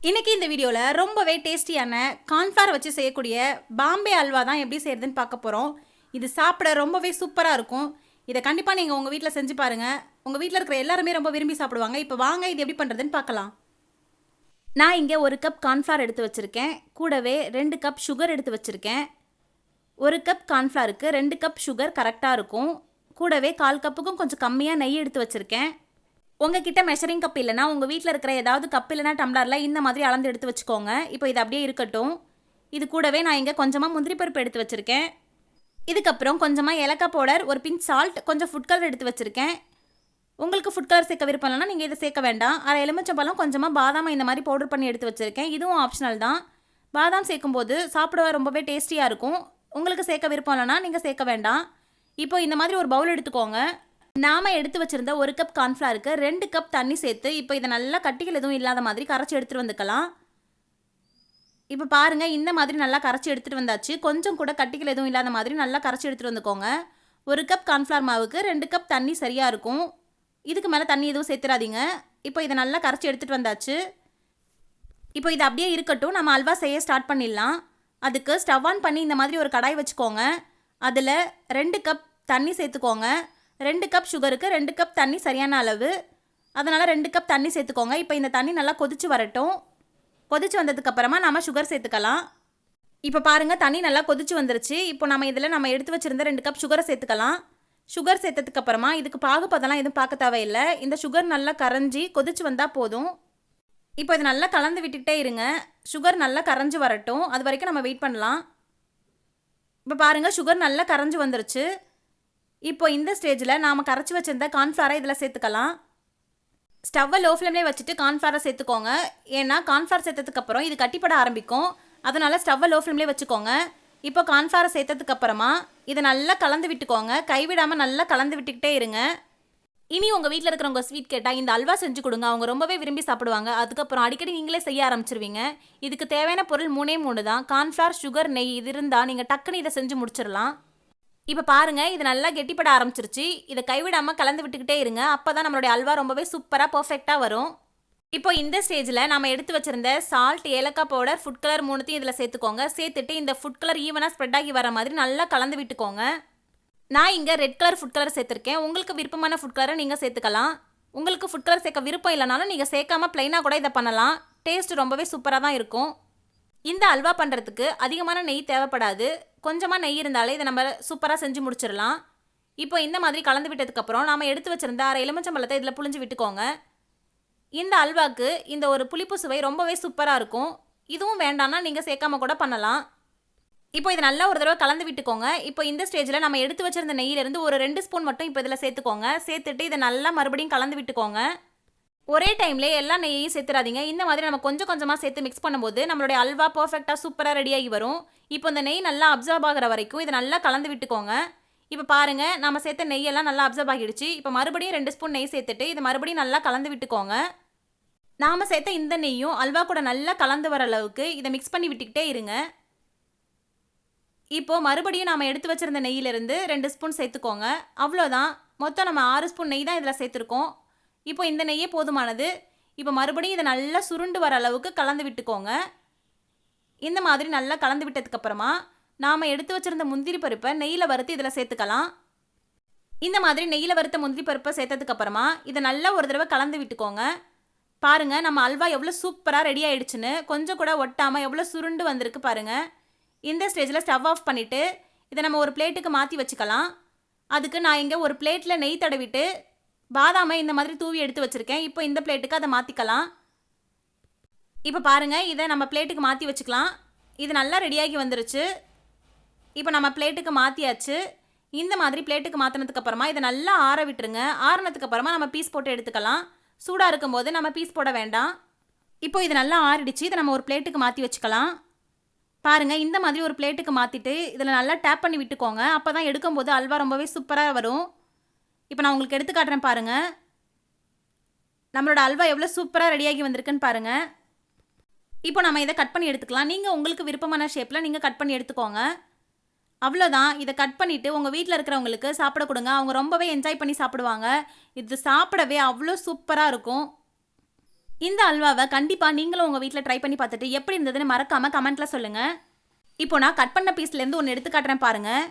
இன்றைக்கி இந்த வீடியோவில் ரொம்பவே டேஸ்டியான கார்ன்ஃப்ளவர் வச்சு செய்யக்கூடிய பாம்பே அல்வா தான் எப்படி செய்கிறதுன்னு பார்க்க போகிறோம். இது சாப்பிட ரொம்பவே சூப்பராக இருக்கும். இதை கண்டிப்பாக நீங்கள் உங்கள் வீட்டில் செஞ்சு பாருங்கள். உங்கள் வீட்டில் இருக்கிற எல்லாருமே ரொம்ப விரும்பி சாப்பிடுவாங்க. இப்போ வாங்க இது எப்படி பண்ணுறதுன்னு பார்க்கலாம். நான் இங்கே 1 கப் கார்ன்ஃப்ளவர் எடுத்து வச்சுருக்கேன். கூடவே 2 கப் சுகர் எடுத்து வச்சுருக்கேன். 1 கப் கார்ன்ஃப்ளவருக்கு 2 கப் சுகர் கரெக்டாக இருக்கும். கூடவே 1/4 கப்புக்கும் கொஞ்சம் கம்மியாக நெய் எடுத்து வச்சுருக்கேன். உங்ககிட்ட மெஷரிங் கப் இல்லைனா உங்கள் வீட்டில் இருக்கிற ஏதாவது கப் இல்லைனா டம்ளரில் இந்த மாதிரி அளந்து எடுத்து வச்சுக்கோங்க. இப்போ இது அப்படியே இருக்கட்டும். இது கூடவே நான் இங்கே கொஞ்சமாக முந்திரி பருப்பு எடுத்து வச்சுருக்கேன். இதுக்கப்புறம் கொஞ்சமாக ஏலக்காய் பவுடர், ஒரு பிஞ்ச் சால்ட், கொஞ்சம் ஃபுட் கலர் எடுத்து வச்சுருக்கேன். உங்களுக்கு ஃபுட் கலர் சேர்க்க விருப்பம் இல்லைனா நீங்கள் இதை சேர்க்க வேண்டாம். அரை எலுமிச்சம்பழம், கொஞ்சமாக பாதாம் இந்த மாதிரி பவுடர் பண்ணி எடுத்து வச்சுருக்கேன். இதுவும் ஆப்ஷனல் தான். பாதாம் சேர்க்கும்போது சாப்பிட ரொம்பவே டேஸ்டியாக இருக்கும். உங்களுக்கு சேர்க்க விருப்பம் இல்லைனா நீங்கள் சேர்க்க வேண்டாம். இப்போ இந்த மாதிரி ஒரு பவுல் எடுத்துக்கோங்க. நாம் எடுத்து வச்சுருந்த 1 கப் கார்ன்ஃப்ளவருக்கு 2 கப் தண்ணி சேர்த்து இப்போ இதை நல்லா கட்டிகள் எதுவும் இல்லாத மாதிரி கரைச்சி எடுத்துகிட்டு வந்துக்கலாம். இப்போ பாருங்கள், இந்த மாதிரி நல்லா கரைச்சி எடுத்துகிட்டு வந்தாச்சு. கொஞ்சம் கூட கட்டிகள் எதுவும் இல்லாத மாதிரி நல்லா கரைச்சி எடுத்துகிட்டு வந்துக்கோங்க. 1 கப் கார்ன்ஃப்ளவர் மாவுக்கு 2 கப் தண்ணி சரியாக இருக்கும். இதுக்கு மேலே தண்ணி எதுவும் சேர்த்துறாதீங்க. இப்போ இதை நல்லா கரைச்சி எடுத்துகிட்டு வந்தாச்சு. இப்போ இது அப்படியே இருக்கட்டும். நம்ம அல்வா செய்ய ஸ்டார்ட் பண்ணிடலாம். அதுக்கு ஸ்டவ் ஆன் பண்ணி இந்த மாதிரி ஒரு கடாய் வச்சுக்கோங்க. அதில் 2 கப் தண்ணி சேர்த்துக்கோங்க. 2 கப் சுகருக்கு 2 கப் தண்ணி சரியான அளவு. அதனால் 2 கப் தண்ணி சேர்த்துக்கோங்க. இப்போ இந்த தண்ணி நல்லா கொதிச்சு வரட்டும். கொதிச்சு வந்ததுக்கப்புறமா நம்ம சுகர் சேர்த்துக்கலாம். இப்போ பாருங்கள், தண்ணி நல்லா கொதிச்சு வந்துருச்சு. இப்போ நம்ம எடுத்து வச்சுருந்த 2 கப் சுகரை சேர்த்துக்கலாம். சுகர் சேர்த்ததுக்கப்புறமா இதுக்கு பாகுபதெல்லாம் எதுவும் பார்க்க தேவையில்லை. இந்த சுகர் நல்லா கரைஞ்சி கொதிச்சு வந்தால் போதும். இப்போ இது நல்லா கலந்து விட்டுக்கிட்டே இருங்க. சுகர் நல்லா கரைஞ்சி வரட்டும். அது வரைக்கும் நம்ம வெயிட் பண்ணலாம். இப்போ பாருங்கள், சுகர் நல்லா கரைஞ்சி வந்துருச்சு. இப்போ இந்த ஸ்டேஜில் நாம் கரைச்சி வச்சுருந்த கார்ன்ஃப்ளவரை இதில் சேர்த்துக்கலாம். ஸ்டவ்வை லோ ஃப்ளேம்லேயே வச்சுட்டு கார்ன்ஃப்ளவரை சேர்த்துக்கோங்க. ஏன்னா கார்ன்ஃப்ளவர் சேர்த்ததுக்கப்புறம் இது கட்டிப்பட ஆரம்பிக்கும். அதனால் ஸ்டவ்வை லோ ஃப்ளேம்லேயே வச்சுக்கோங்க. இப்போ கார்ன்ஃப்ளவரை சேர்த்ததுக்கப்புறமா இதை நல்லா கலந்து விட்டுக்கோங்க. கைவிடாமல் நல்லா கலந்து விட்டுக்கிட்டே இருங்க. இனி உங்கள் வீட்டில் இருக்கிறவங்க ஸ்வீட் கேட்டால் இந்த அல்வா செஞ்சு கொடுங்க. அவங்க ரொம்பவே விரும்பி சாப்பிடுவாங்க. அதுக்கப்புறம் அடிக்கடி நீங்களே செய்ய ஆரம்பிச்சிருவீங்க. இதுக்கு தேவையான பொருள் 3 தான். கார்ன்ஃப்ளவர், சுகர், நெய். இது இருந்தால் நீங்கள் டக்குன்னு இதை செஞ்சு முடிச்சிடலாம். இப்போ பாருங்கள், இது நல்லா கெட்டிப்பட ஆரம்பிச்சிருச்சு. இதை கைவிடாமல் கலந்து விட்டுக்கிட்டே இருங்க. அப்போ தான் நம்மளுடைய அல்வா ரொம்பவே சூப்பராக பர்ஃபெக்டாக வரும். இப்போ இந்த ஸ்டேஜில் நம்ம எடுத்து வச்சுருந்த சால்ட், ஏலக்காய் பவுடர், ஃபுட் கலர் 3த்தையும் இதில் சேர்த்துக்கோங்க. சேர்த்துட்டு இந்த ஃபுட் கலர் ஈவனாக ஸ்ப்ரெட் ஆகி வர மாதிரி நல்லா கலந்து விட்டுக்கோங்க. நான் இங்கே ரெட் கலர் ஃபுட் கலர் சேர்த்துருக்கேன். உங்களுக்கு விருப்பமான ஃபுட் கலரை நீங்கள் சேர்த்துக்கலாம். உங்களுக்கு ஃபுட் கலர் சேர்க்க விருப்பம் இல்லைனாலும் நீங்கள் சேர்க்காமல் ப்ளைனாக கூட இதை பண்ணலாம். டேஸ்ட் ரொம்பவே சூப்பராக தான் இருக்கும். இந்த அல்வா பண்ணுறதுக்கு அதிகமான நெய் தேவைப்படாது. கொஞ்சமாக நெய் இருந்தாலே இதை நம்ம சூப்பராக செஞ்சு முடிச்சிடலாம். இப்போ இந்த மாதிரி கலந்து விட்டதுக்கப்புறம் நாம் எடுத்து வச்சுருந்த அரை எலுமிச்சம்பழத்தை இதில் புழிஞ்சு விட்டுக்கோங்க. இந்த அல்வாக்கு இந்த ஒரு புளிப்பு சுவை ரொம்பவே சூப்பராக இருக்கும். இதுவும் வேண்டாம்னா நீங்கள் சேர்க்காம கூட பண்ணலாம். இப்போ இதை நல்லா ஒரு தடவை கலந்து விட்டுக்கோங்க. இப்போ இந்த ஸ்டேஜில் நம்ம எடுத்து வச்சுருந்த நெய்யிலேருந்து ஒரு 2 ஸ்பூன் மட்டும் இப்போ இதில் சேர்த்துக்கோங்க. சேர்த்துட்டு இதை நல்லா மறுபடியும் கலந்து விட்டுக்கோங்க. ஒரே டைம்லேயே எல்லா நெய்யையும் சேர்த்துறாதீங்க. இந்த மாதிரி நம்ம கொஞ்சம் கொஞ்சமாக சேர்த்து மிக்ஸ் பண்ணும்போது நம்மளுடைய அல்வா பர்ஃபெக்டாக சூப்பராக ரெடியாகி வரும். இப்போ இந்த நெய் நல்லா அப்சர்வ் ஆகிற வரைக்கும் இதை நல்லா கலந்து விட்டுக்கோங்க. இப்போ பாருங்கள், நம்ம சேர்த்த நெய்யெல்லாம் நல்லா அப்சர்வ் ஆகிடுச்சு. இப்போ மறுபடியும் 2 ஸ்பூன் நெய் சேர்த்துட்டு இது மறுபடியும் நல்லா கலந்து விட்டுக்கோங்க. நாம் சேர்த்த இந்த நெய்யும் அல்வா கூட நல்லா கலந்து வர அளவுக்கு இதை மிக்ஸ் பண்ணி விட்டுக்கிட்டே இருங்க. இப்போது மறுபடியும் நாம் எடுத்து வச்சுருந்த நெய்யிலிருந்து 2 ஸ்பூன் சேர்த்துக்கோங்க. அவ்வளோதான். மொத்தம் நம்ம 6 ஸ்பூன் நெய் தான் இதில் சேர்த்துருக்கோம். இப்போ இந்த நெய்யே போதுமானது. இப்போ மறுபடியும் இதை நல்லா சுருண்டு வர அளவுக்கு கலந்து விட்டுக்கோங்க. இந்த மாதிரி நல்லா கலந்து விட்டதுக்கப்புறமா நாம் எடுத்து வச்சுருந்த முந்திரி பருப்பை நெய்யில் வறுத்து இதில் சேர்த்துக்கலாம். இந்த மாதிரி நெய்யில் வறுத்த முந்திரி பருப்பை சேர்த்ததுக்கப்புறமா இதை நல்லா ஒரு தடவை கலந்து விட்டுக்கோங்க. பாருங்கள், நம்ம அல்வா எவ்வளோ சூப்பராக ரெடி ஆகிடுச்சுன்னு. கொஞ்சம் கூட ஒட்டாமல் எவ்வளோ சுருண்டு வந்திருக்கு பாருங்கள். இந்த ஸ்டேஜில் ஸ்டவ் ஆஃப் பண்ணிவிட்டு இதை நம்ம ஒரு பிளேட்டுக்கு மாற்றி வச்சுக்கலாம். அதுக்கு நான் இங்கே ஒரு பிளேட்டில் நெய் தடவிட்டு பாதாமை இந்த மாதிரி தூவி எடுத்து வச்சுருக்கேன். இப்போ இந்த பிளேட்டுக்கு அதை மாற்றிக்கலாம். இப்போ பாருங்கள், இதை நம்ம பிளேட்டுக்கு மாற்றி வச்சுக்கலாம். இது நல்லா ரெடியாகி வந்துருச்சு. இப்போ நம்ம பிளேட்டுக்கு மாற்றியாச்சு. இந்த மாதிரி பிளேட்டுக்கு மாற்றினதுக்கப்புறமா இதை நல்லா ஆற விட்டுருங்க. ஆறினதுக்கப்புறமா நம்ம பீஸ் போட்டு எடுத்துக்கலாம். சூடாக இருக்கும்போது நம்ம பீஸ் போட வேண்டாம். இப்போ இது நல்லா ஆறிடுச்சு. இதை நம்ம ஒரு பிளேட்டுக்கு மாற்றி வச்சுக்கலாம். பாருங்கள், இந்த மாதிரி ஒரு பிளேட்டுக்கு மாற்றிட்டு இதில் நல்லா டேப் பண்ணி விட்டுக்கோங்க. அப்போ தான் எடுக்கும்போது அல்வா ரொம்பவே சூப்பராக வரும். இப்போ நான் உங்களுக்கு எடுத்து காட்டுறேன் பாருங்கள். நம்மளோட அல்வா எவ்வளோ சூப்பராக ரெடியாகி வந்திருக்குன்னு பாருங்கள். இப்போ நம்ம இதை கட் பண்ணி எடுத்துக்கலாம். நீங்கள் உங்களுக்கு விருப்பமான ஷேப்பில் நீங்கள் கட் பண்ணி எடுத்துக்கோங்க. அவ்வளோதான். இதை கட் பண்ணிவிட்டு உங்கள் வீட்டில் இருக்கிறவங்களுக்கு சாப்பிட கொடுங்க. அவங்க ரொம்பவே என்ஜாய் பண்ணி சாப்பிடுவாங்க. இது சாப்பிடவே அவ்வளோ சூப்பராக இருக்கும். இந்த அல்வாவை கண்டிப்பாக நீங்களும் உங்கள் வீட்டில் ட்ரை பண்ணி பார்த்துட்டு எப்படி இருந்ததுன்னு மறக்காமல் கமெண்ட்டில் சொல்லுங்கள். இப்போ நான் கட் பண்ண பீஸ்லேருந்து ஒன்று எடுத்து காட்டுறேன் பாருங்கள்.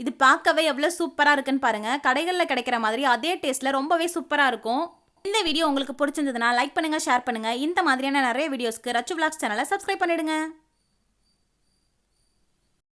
இது பார்க்கவே எவ்வளோ சூப்பராக இருக்குன்னு பாருங்கள். கடைகளில் கிடைக்கிற மாதிரி அதே டேஸ்ட்டில் ரொம்பவே சூப்பராக இருக்கும். இந்த வீடியோ உங்களுக்கு பிடிச்சிருந்ததுன்னா லைக் பண்ணுங்கள், ஷேர் பண்ணுங்கள். இந்த மாதிரியான நிறைய வீடியோஸ்க்கு ரச்சு விலாக்ஸ் சேனலை சப்ஸ்கிரைப் பண்ணிடுங்க.